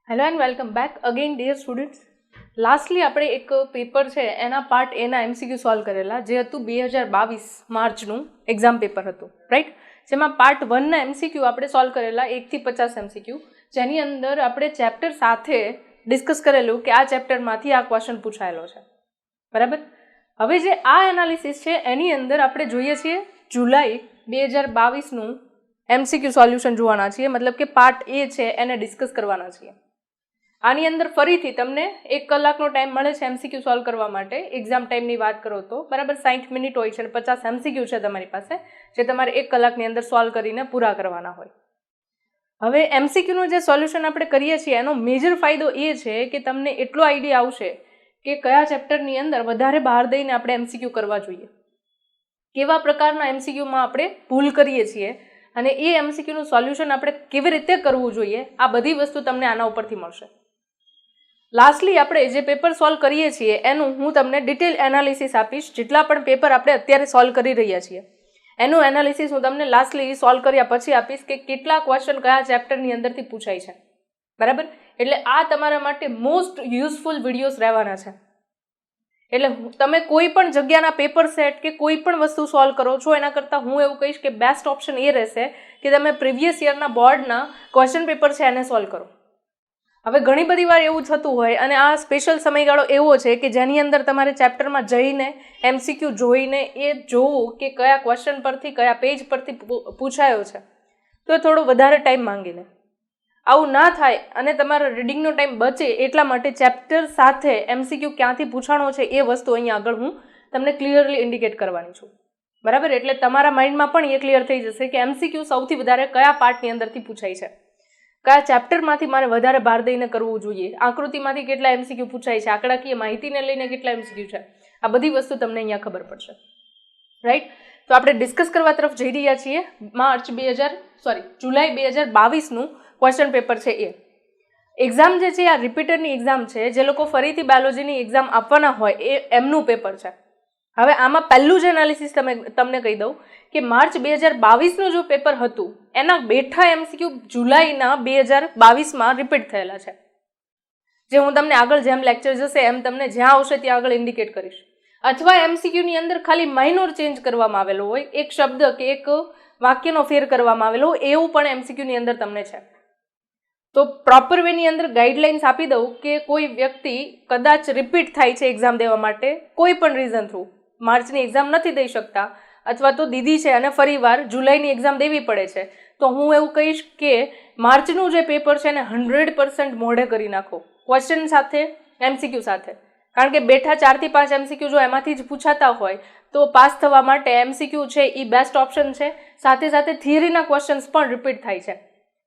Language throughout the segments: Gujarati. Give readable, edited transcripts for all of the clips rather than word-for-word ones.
Hello and welcome back again dear students. Lastly આપણે એક પેપર છે એના પાર્ટ એના એમસીક્યુ સોલ્વ કરેલા, જે હતું 2022 માર્ચનું એક્ઝામ પેપર હતું, રાઈટ. જેમાં પાર્ટ 1ના એમસીક્યુ આપણે સોલ્વ કરેલા 1 થી 50 એમસીક્યુ, જેની અંદર આપણે ચેપ્ટર સાથે ડિસ્કસ કરેલું કે આ ચેપ્ટરમાંથી આ ક્વેશ્ચન પૂછાયેલો છે, બરાબર. હવે જે આ એનાલિસિસ છે એની અંદર આપણે જોઈએ છીએ જુલાઈ 2022નું એમસીક્યુ સોલ્યુશન જોવાના છીએ, મતલબ કે પાર્ટ એ છે એને ડિસ્કસ કરવાના છીએ. આની અંદર ફરીથી તમને 1 કલાકનો ટાઈમ મળે છે એમસીક્યુ સોલ્વ કરવા માટે. એક્ઝામ ટાઈમની વાત કરો તો બરાબર 60 મિનિટ હોય છે અને 50 એમસીક્યુ છે તમારી પાસે, જે તમારે 1 કલાકની અંદર સોલ્વ કરીને પૂરા કરવાના હોય. હવે એમસીક્યુનું જે સોલ્યુશન આપણે કરીએ છીએ એનો મેજર ફાયદો એ છે કે તમને એટલો આઈડિયા આવશે કે કયા ચેપ્ટરની અંદર વધારે બહાર દઈને આપણે એમસીક્યુ કરવા જોઈએ, કેવા પ્રકારના એમસીક્યુમાં આપણે ભૂલ કરીએ છીએ અને એ એમસીક્યુનું સોલ્યુશન આપણે કેવી રીતે કરવું જોઈએ, આ બધી વસ્તુ તમને આના ઉપરથી મળશે. લાસ્ટલી આપણે જે પેપર સોલ્વ કરીએ છીએ એનું હું તમને ડિટેલ એનાલિસિસ આપીશ. જેટલા પણ પેપર આપણે અત્યારે સોલ્વ કરી રહ્યા છીએ એનું એનાલિસિસ હું તમને લાસ્ટલી સોલ્વ કર્યા પછી આપીશ કે કેટલા ક્વેશ્ચન કયા ચેપ્ટરની અંદરથી પૂછાય છે, બરાબર. એટલે આ તમારા માટે મોસ્ટ યુઝફુલ વિડીયોઝ રહેવાના છે. એટલે તમે કોઈ પણ જગ્યાના પેપર સેટ કે કોઈ પણ વસ્તુ સોલ્વ કરો છો એના કરતાં હું એવું કહીશ કે બેસ્ટ ઓપ્શન એ રહેશે કે તમે પ્રીવિયસ યરના બોર્ડના ક્વેશ્ચન પેપર છે એને સોલ્વ કરો. હવે ઘણી બધી વાર એવું થતું હોય અને આ સ્પેશિયલ સમયગાળો એવો છે કે જેની અંદર તમારે ચેપ્ટરમાં જઈને એમસીક્યુ જોઈને એ જોવું કે કયા ક્વેશ્ચન પરથી કયા પેજ પરથી પૂછાયો છે, તો એ થોડો વધારે ટાઈમ માંગી લે. આવું ના થાય અને તમારો રીડિંગનો ટાઈમ બચે એટલા માટે ચેપ્ટર સાથે એમસીક્યુ ક્યાંથી પૂછાણો છે એ વસ્તુ અહીંયા આગળ હું તમને ક્લિયરલી ઇન્ડિકેટ કરવાની છું, બરાબર. એટલે તમારા માઇન્ડમાં પણ એ ક્લિયર થઈ જશે કે એમસીક્યુ સૌથી વધારે કયા પાર્ટની અંદરથી પૂછાય છે, કયા ચેપ્ટરમાંથી મારે વધારે ભાર દઈને કરવું જોઈએ, આકૃતિમાંથી કેટલા એમસીક્યુ પૂછાય છે, આંકડાકીય માહિતીને લઈને કેટલા એમસીક્યુ છે, આ બધી વસ્તુ તમને અહીંયા ખબર પડશે, રાઈટ. તો આપણે ડિસ્કસ કરવા તરફ જઈ રહ્યા છીએ. જુલાઈ 2022નું ક્વેશ્ચન પેપર છે એ. એક્ઝામ જે છે આ રિપીટરની એક્ઝામ છે. જે લોકો ફરીથી બાયોલોજીની એક્ઝામ આપવાના હોય એ એમનું પેપર છે. હવે આમાં પહેલું જ એનાલિસિસ તમને કહી દઉં કે માર્ચ 2022નું જો પેપર હતું એના બેઠા એમસીક્યુ જુલાઈના 2022માં રિપીટ થયેલા છે, જે હું તમને આગળ જેમ લેક્ચર જશે એમ તમને જ્યાં આવશે ત્યાં આગળ ઇન્ડિકેટ કરીશ. અથવા એમસીક્યુની અંદર ખાલી માઇનોર ચેન્જ કરવામાં આવેલો હોય, એક શબ્દ કે એક વાક્યનો ફેર કરવામાં આવેલો હોય, એવું પણ એમસીક્યુની અંદર તમને છે. તો પ્રોપર વેની અંદર ગાઈડલાઇન્સ આપી દઉં કે કોઈ વ્યક્તિ કદાચ રિપીટ થાય છે એક્ઝામ દેવા માટે કોઈ પણ રીઝન થ્રુ, માર્ચની એક્ઝામ નથી દઈ શકતા અથવા તો દીદી છે અને ફરીવાર જુલાઈની એક્ઝામ દેવી પડે છે, તો હું એવું કહીશ કે માર્ચનું જે પેપર છે એને 100% મોઢે કરી નાખો, ક્વેશ્ચન સાથે એમસીક્યુ સાથે. કારણ કે બેઠા 4 થી 5 એમસીક્યુ જો એમાંથી જ પૂછાતા હોય તો પાસ થવા માટે એમસીક્યુ છે એ બેસ્ટ ઓપ્શન છે. સાથે સાથે થિયરીના ક્વેશ્ચન્સ પણ રિપીટ થાય છે,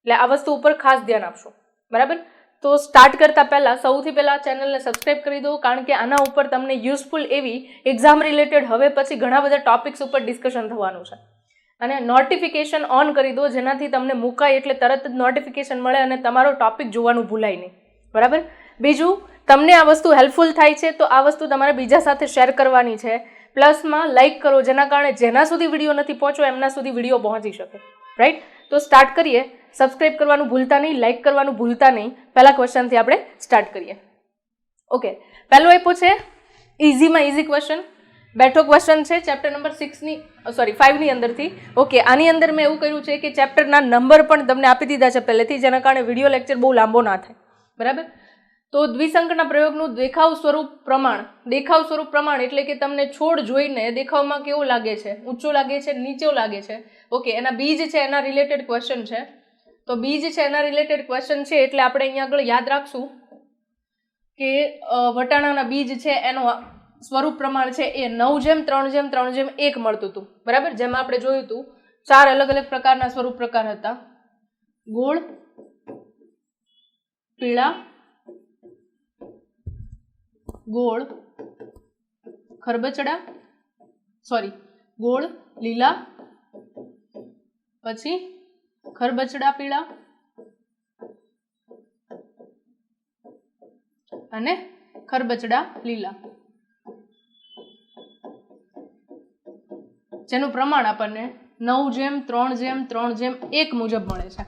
એટલે આ વસ્તુ ઉપર ખાસ ધ્યાન આપશો, બરાબર. તો સ્ટાર્ટ કરતાં પહેલાં સૌથી પહેલાં ચેનલને સબસ્ક્રાઈબ કરી દો, કારણ કે આના ઉપર તમને યુઝફુલ એવી એક્ઝામ રિલેટેડ હવે પછી ઘણા બધા ટોપિક્સ ઉપર ડિસ્કશન થવાનું છે. અને નોટિફિકેશન ઓન કરી દો, જેનાથી તમને મુકાય એટલે તરત જ નોટિફિકેશન મળે અને તમારો ટોપિક જોવાનું ભૂલાય નહીં, બરાબર. બીજું, તમને આ વસ્તુ હેલ્પફુલ થાય છે તો આ વસ્તુ તમારે બીજા સાથે શેર કરવાની છે. પ્લસમાં લાઇક કરો, જેના કારણે જેના સુધી વિડીયો નથી પહોંચ્યો એમના સુધી વિડીયો પહોંચી શકે, રાઈટ. તો સ્ટાર્ટ કરીએ. સબસ્ક્રાઈબ કરવાનું ભૂલતા નહીં, લાઇક કરવાનું ભૂલતા નહીં. પહેલા ક્વેશ્ચનથી આપણે સ્ટાર્ટ કરીએ. ઓકે, પહેલો આપ્યો છે ઇઝીમાં ઇઝી ક્વેશ્ચન, બેઠો ક્વેશ્ચન છે ચેપ્ટર નંબર 5ની અંદરથી. ઓકે, આની અંદર મેં એવું કર્યું છે કે ચેપ્ટરના નંબર પણ તમને આપી દીધા છે પહેલેથી, જેના કારણે વિડીયો લેક્ચર બહુ લાંબો ના થાય, બરાબર. તો દ્વિસંકરના પ્રયોગનું દેખાવ સ્વરૂપ પ્રમાણ એટલે કે તમને છોડ જોઈને દેખાવમાં કેવો લાગે છે, ઊંચો લાગે છે, નીચો લાગે છે. ઓકે, એના બીજ છે એના રિલેટેડ ક્વેશ્ચન છે. તો બીજ છે એના રિલેટેડ ક્વેશ્ચન છે એટલે આપણે અહીંયા આગળ યાદ રાખશું કે વટાણાના બીજ છે એનો સ્વરૂપ પ્રમાણ છે એ 9:3:3:1 મળતું હતું, બરાબર. જેમાં આપણે જોયું હતું 4 અલગ અલગ પ્રકારના સ્વરૂપ પ્રકાર હતા: ગોળ, પીળા, ગોળ, ગોળ, લીલા, પછી ખરબચડા પીળા અને ખરબચડા લીલા, જેનું પ્રમાણ આપણને 9:3:3:1 મુજબ મળે છે,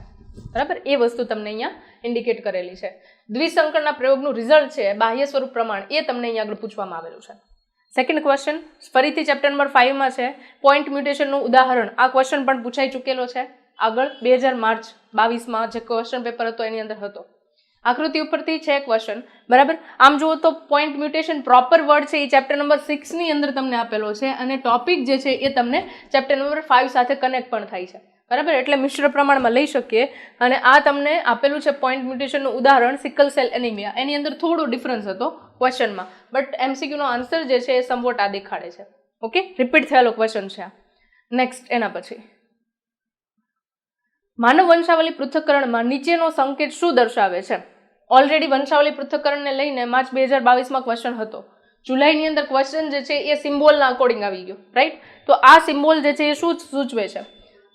બરાબર. એ વસ્તુ તમને અહીંયા ઇન્ડિકેટ કરેલી છે. દ્વિસંકરના પ્રયોગનું રિઝલ્ટ છે બાહ્ય સ્વરૂપ પ્રમાણ એ તમને અહીંયા આગળ પૂછવામાં આવેલું છે. સેકન્ડ ક્વેશ્ચન ફરીથી ચેપ્ટર નંબર 5 માં છે પોઈન્ટ મ્યુટેશનનું ઉદાહરણ. આ ક્વેશ્ચન પણ પૂછાઈ ચૂકેલો છે આગળ 2000 માર્ચ 22 જે ક્વેશ્ચન પેપર હતો એની અંદર હતો. આકૃતિ ઉપરથી છે ક્વેશ્ચન, બરાબર. આમ જુઓ તો પોઈન્ટ મ્યુટેશન પ્રોપર વર્ડ છે એ ચેપ્ટર નંબર 6 ની અંદર તમને આપેલો છે અને ટોપિક જે છે એ તમને ચેપ્ટર નંબર 5 સાથે કનેક્ટ પણ થાય છે, બરાબર. એટલે મિશ્ર પ્રમાણમાં લઈ શકીએ. અને આ તમને આપેલું છે પોઈન્ટ મ્યુટેશનનું ઉદાહરણ સિકલ સેલ એનિમિયા. એની અંદર થોડો ડિફરન્સ હતો ક્વેશ્ચનમાં, બટ એમસીક્યુનો આન્સર જે છે એ સમવોટ આ દેખાડે છે. ઓકે, રિપીટ થયેલો ક્વેશ્ચન છે આ. નેક્સ્ટ એના પછી માનવ વંશાવલી પૃથ્થકરણમાં નીચેનો સંકેત શું દર્શાવે છે? ઓલરેડી વંશાવલી પૃથ્થકરણને લઈને માર્ચ 2022 ક્વેશ્ચન હતો. જુલાઈની અંદર ક્વેશ્ચન જે છે એ સિમ્બોલના અકોર્ડિંગ આવી ગયો, રાઈટ. તો આ સિમ્બોલ જે છે એ શું સૂચવે છે?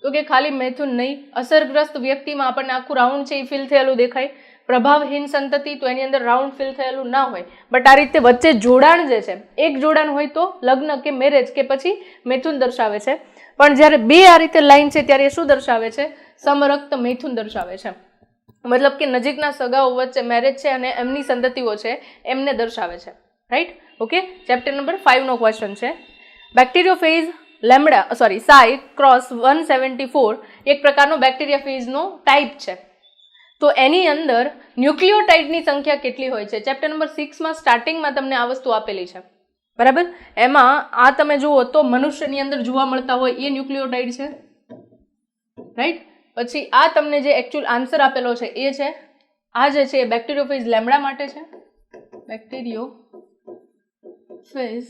તો કે ખાલી મેથુન નહીં, અસરગ્રસ્ત વ્યક્તિમાં આપણને આખું રાઉન્ડ છે એ ફિલ થયેલું દેખાય. પ્રભાવહીન સંતતિ તો એની અંદર રાઉન્ડ ફિલ થયેલું ના હોય, બટ આ રીતે વચ્ચે જોડાણ જે છે એક જોડાણ હોય તો લગ્ન કે મેરેજ કે પછી મેથુન દર્શાવે છે. પણ જ્યારે બે આ રીતે લાઈન છે ત્યારે એ શું દર્શાવે છે? સમરક્ત મૈથુન દર્શાવે છે. મતલબ કે નજીકના સગાઓ વચ્ચે મેરેજ છે અને એમની સંતતિઓ છે એમને દર્શાવે છે, રાઈટ. ઓકે, ચેપ્ટર નંબર 5 નો ક્વેશ્ચન છે. બેક્ટેરિયોફેઝ લેમ્ડા સાઈ ક્રોસ 174 એક પ્રકારનો બેક્ટેરિયાફેઝનો ટાઈપ છે. તો એની અંદર ન્યુક્લિયોટાઇડની સંખ્યા કેટલી હોય છે? ચેપ્ટર નંબર 6 માં સ્ટાર્ટિંગમાં તમને આ વસ્તુ આપેલી છે, બરાબર. એમાં આ તમે જુઓ તો મનુષ્યની અંદર જોવા મળતા હોય એ ન્યુક્લિયોટાઇડ છે, રાઈટ. પછી આ તમને જે એકચ્યુઅલ આન્સર આપેલો છે એ છે, આ જે છે એ બેક્ટેરિયોફેઝ લેમ્ડા માટે છે, બેક્ટેરિયોફેઝ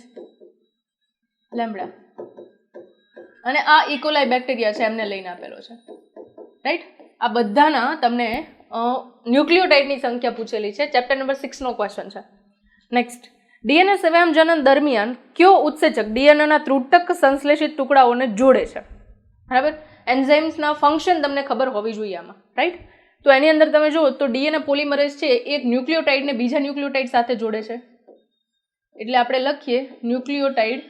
લેમ્ડા. અને આ ઇકોલાઈ બેક્ટેરિયા છે એમને લઈને આપેલો છે, રાઈટ. આ બધાના તમને ન્યુક્લિયોટાઇડની સંખ્યા પૂછેલી છે. ચેપ્ટર નંબર 6 નો ક્વેશ્ચન છે. નેક્સ્ટ, ડીએનએ સંવહન દરમિયાન કયો ઉત્સેચક ડીએનએના ત્રુટક સંશ્લેષિત ટુકડાઓને જોડે છે? બરાબર. એન્ઝાઇમ્સના ફંક્શન તમને ખબર હોવી જોઈએ આમાં, રાઈટ. તો એની અંદર તમે જુઓ તો ડીએનએ પોલિમરેઝ છે એક ન્યુક્લિયોટાઇડને બીજા ન્યુક્લિયોટાઇડ સાથે જોડે છે. એટલે આપણે લખીએ ન્યુક્લિયોટાઇડ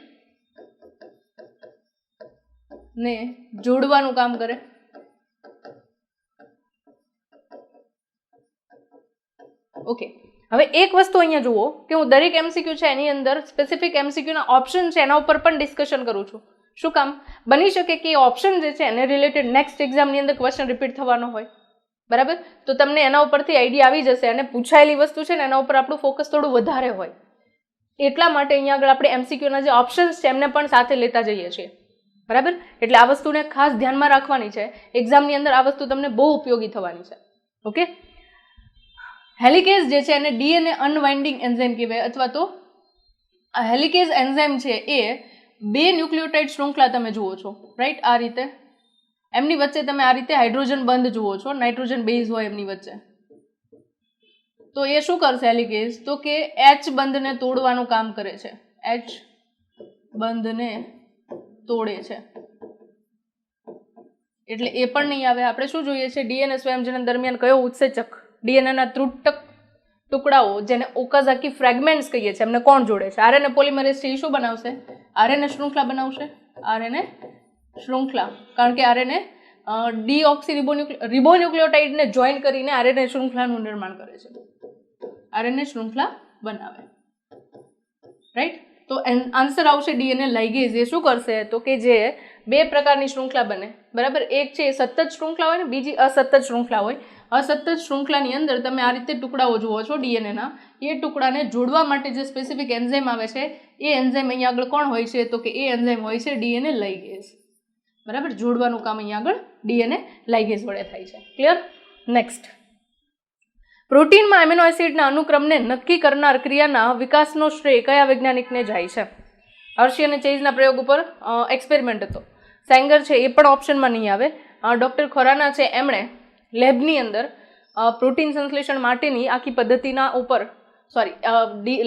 ને જોડવાનું કામ કરે. ઓકે, હવે એક વસ્તુ અહીંયા જુઓ કે હું દરેક એમસીક્યુ છે એની અંદર સ્પેસિફિક એમસીક્યુના ઓપ્શન છે એના ઉપર પણ ડિસ્કશન કરું છું. શું કામ? બની શકે કે ઓપ્શન જે છે એને રિલેટેડ નેક્સ્ટ એક્ઝામની અંદર ક્વેશ્ચન રિપીટ થવાનો હોય, બરાબર. તો તમને એના ઉપરથી આઈડિયા આવી જશે અને પૂછાયેલી વસ્તુ છે ને એના ઉપર આપણું ફોકસ થોડું વધારે હોય. એટલા માટે અહીંયા આગળ આપણે એમસીક્યુના જે ઓપ્શન્સ છે એમને પણ સાથે લેતા જઈએ છીએ, બરાબર. એટલે આ વસ્તુને ખાસ ધ્યાનમાં રાખવાની છે. એક્ઝામની અંદર આ વસ્તુ તમને બહુ ઉપયોગી થવાની છે. ઓકે, હેલિકેઝ જે છે એને ડીએનએ અનવાઇન્ડિંગ એન્ઝાઇમ કહેવાય, અથવા તો હેલિકેઝ એન્ઝાઇમ છે એ બે ન્યુક્લિયોટાઇડ શૃંખલા તમે જુઓ છો, રાઈટ. આ રીતે એમની વચ્ચે તમે આ રીતે હાઇડ્રોજન બંધ જુઓ છો, નાઇટ્રોજન બેઝ હોય એમની વચ્ચે. તો એ શું કરશે હેલિકેઝ? તો કે એચ બંધને તોડવાનું કામ કરે છે, એચ બંધને તોડે છે. એટલે એ પણ નહીં આવે. આપણે શું જોઈએ છે? ડીએનએ સ્વયંજનન દરમિયાન કયો ઉત્સેચક ડીએનએના ત્રુટક ટુકડાઓ જેને ઓકાઝાકી ફ્રેગમેન્ટ્સ કહીએ છીએ એમને કોણ જોડે છે? આરએનએ પોલિમરેઝ છે એ શું બનાવશે? આરએનએ શૃંખલા બનાવશે. આરએનએ શૃંખલા, કારણ કે આરએનએ ડીઓક્સી રિબોન્યુક્લિયોટાઇડને જોઈન કરીને આરએનએ શૃંખલાનું નિર્માણ કરે છે, આરએનએ શૃંખલા બનાવે, રાઈટ. તો આન્સર આવશે ડીએનએ લાઇગેઝ. એ શું કરશે? તો કે જે બે પ્રકારની શૃંખલા બને, બરાબર. એક છે એ સતત શૃંખલા હોય ને બીજી અસતત શૃંખલા હોય. અસતત શૃંખલાની અંદર તમે આ રીતે ટુકડાઓ જુઓ છો ડીએનએના. એ ટુકડાને જોડવા માટે જે સ્પેસિફિક એન્ઝાઇમ આવે છે એ એન્ઝાઇમ અહીંયા આગળ કોણ હોય છે? તો કે એ એન્ઝાઇમ હોય છે ડીએનએ લાઇગેઝ, બરાબર. જોડવાનું કામ અહીંયા આગળ ડીએનએ લાઇગેઝ વડે થાય છે. ક્લિયર? નેક્સ્ટ, પ્રોટીનમાં એમિનો એસિડના અનુક્રમને નક્કી કરનાર ક્રિયાના વિકાસનો શ્રેય કયા વૈજ્ઞાનિકને જાય છે? હર્શી અને ચેઇઝના પ્રયોગ ઉપર એક્સપેરિમેન્ટ હતો. સેંગર છે એ પણ ઓપ્શનમાં નહીં આવે. ડૉક્ટર ખોરાના છે એમણે લેબની અંદર પ્રોટીન સંશ્લેષણ માટેની આખી પદ્ધતિના ઉપર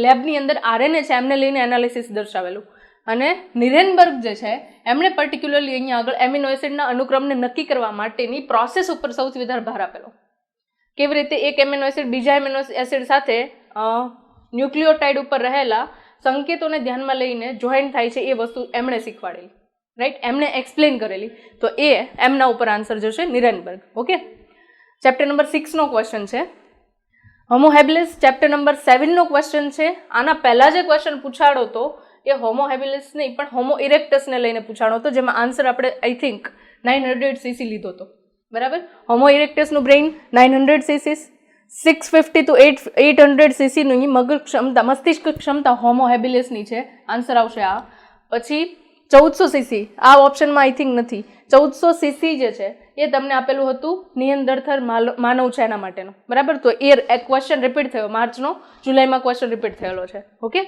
લેબની અંદર આરએનએ છે એમને લઈને એનાલિસિસ દર્શાવેલું. અને નિરેનબર્ગ જે છે એમણે પર્ટિક્યુલરલી અહીંયા આગળ એમિનો એસિડના અનુક્રમને નક્કી કરવા માટેની પ્રોસેસ ઉપર સૌથી વધારે ભાર આપેલો. કેવી રીતે એક એમિનો એસિડ બીજા એમિનો એસિડ સાથે ન્યુક્લિયોટાઇડ ઉપર રહેલા સંકેતોને ધ્યાનમાં લઈને જોઈન થાય છે એ વસ્તુ એમણે શીખવાડેલી, રાઈટ. એમણે એક્સપ્લેન કરેલી. તો એ એમના ઉપર આન્સર જશે નિરેનબર્ગ. ઓકે, ચેપ્ટર નંબર 6 નો ક્વેશ્ચન છે. હોમો હેબિલિસ ચેપ્ટર નંબર 7નો ક્વેશ્ચન છે. આના પહેલા જે ક્વેશ્ચન પૂછાડો હતો એ હોમો હેબિલિસ નહીં પણ હોમો ઇરેક્ટસને લઈને પૂછાડો હતો, જેમાં આન્સર આપણે આઈ થિંક 900 cc લીધો હતો. બરાબર, હોમો ઇરેક્ટસનું બ્રેઇન 900 cc, 650 to 800 cc ની મગજ ક્ષમતા, મસ્તિષ્ક ક્ષમતા હોમો હેબિલિસની છે. આન્સર આવશે આ. પછી 1400 cc, આ ઓપ્શનમાં આઈ થિંક નથી. 1400 cc જે છે એ તમને આપેલું હતું નિયંદરથર માનવ છે એના માટેનું. બરાબર, તો એ ક્વેશ્ચન રિપીટ થયો માર્ચનો, જુલાઈમાં ક્વેશ્ચન રિપીટ થયેલો છે. ઓકે,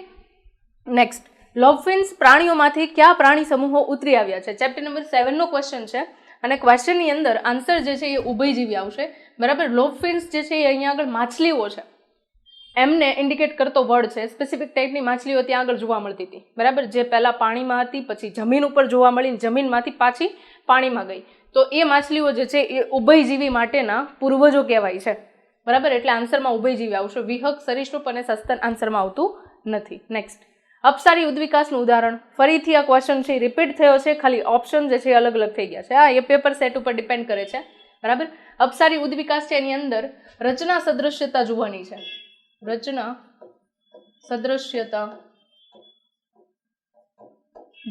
નેક્સ્ટ, લોબફિન્સ પ્રાણીઓમાંથી કયા પ્રાણી સમૂહો ઉતરી આવ્યા છે? ચેપ્ટર નંબર 7નો ક્વેશ્ચન છે અને ક્વેશ્ચનની અંદર આન્સર જે છે એ ઉભયજીવી આવશે. બરાબર, લોબફિન્સ જે છે એ અહીંયા આગળ માછલીઓ છે એમને ઇન્ડિકેટ કરતો વર્ડ છે. સ્પેસિફિક ટાઈપની માછલીઓ ત્યાં આગળ જોવા મળતી હતી. બરાબર, જે પહેલાં પાણીમાં હતી, પછી જમીન ઉપર જોવા મળી, જમીનમાંથી પાછી પાણીમાં ગઈ. તો એ માછલીઓ જે છે એ ઉભયજીવી માટેના પૂર્વજો કહેવાય છે. બરાબર, એટલે આન્સરમાં ઉભયજીવી આવશે. વિહક, સરીસૃપ અને સસ્તન આન્સરમાં આવતું નથી. નેક્સ્ટ, અપસારી ઉદ્વિકાસનું ઉદાહરણ. ફરીથી આ ક્વેશ્ચન છે રિપીટ થયો છે, ખાલી ઓપ્શન જે છે એ અલગ અલગ થઈ ગયા છે. હા, એ પેપર સેટ ઉપર ડિપેન્ડ કરે છે. બરાબર, અપસારી ઉદ્વિકાસ છે એની અંદર રચના સદૃશ્યતા જોવાની છે. રચના સદૃશ્યતા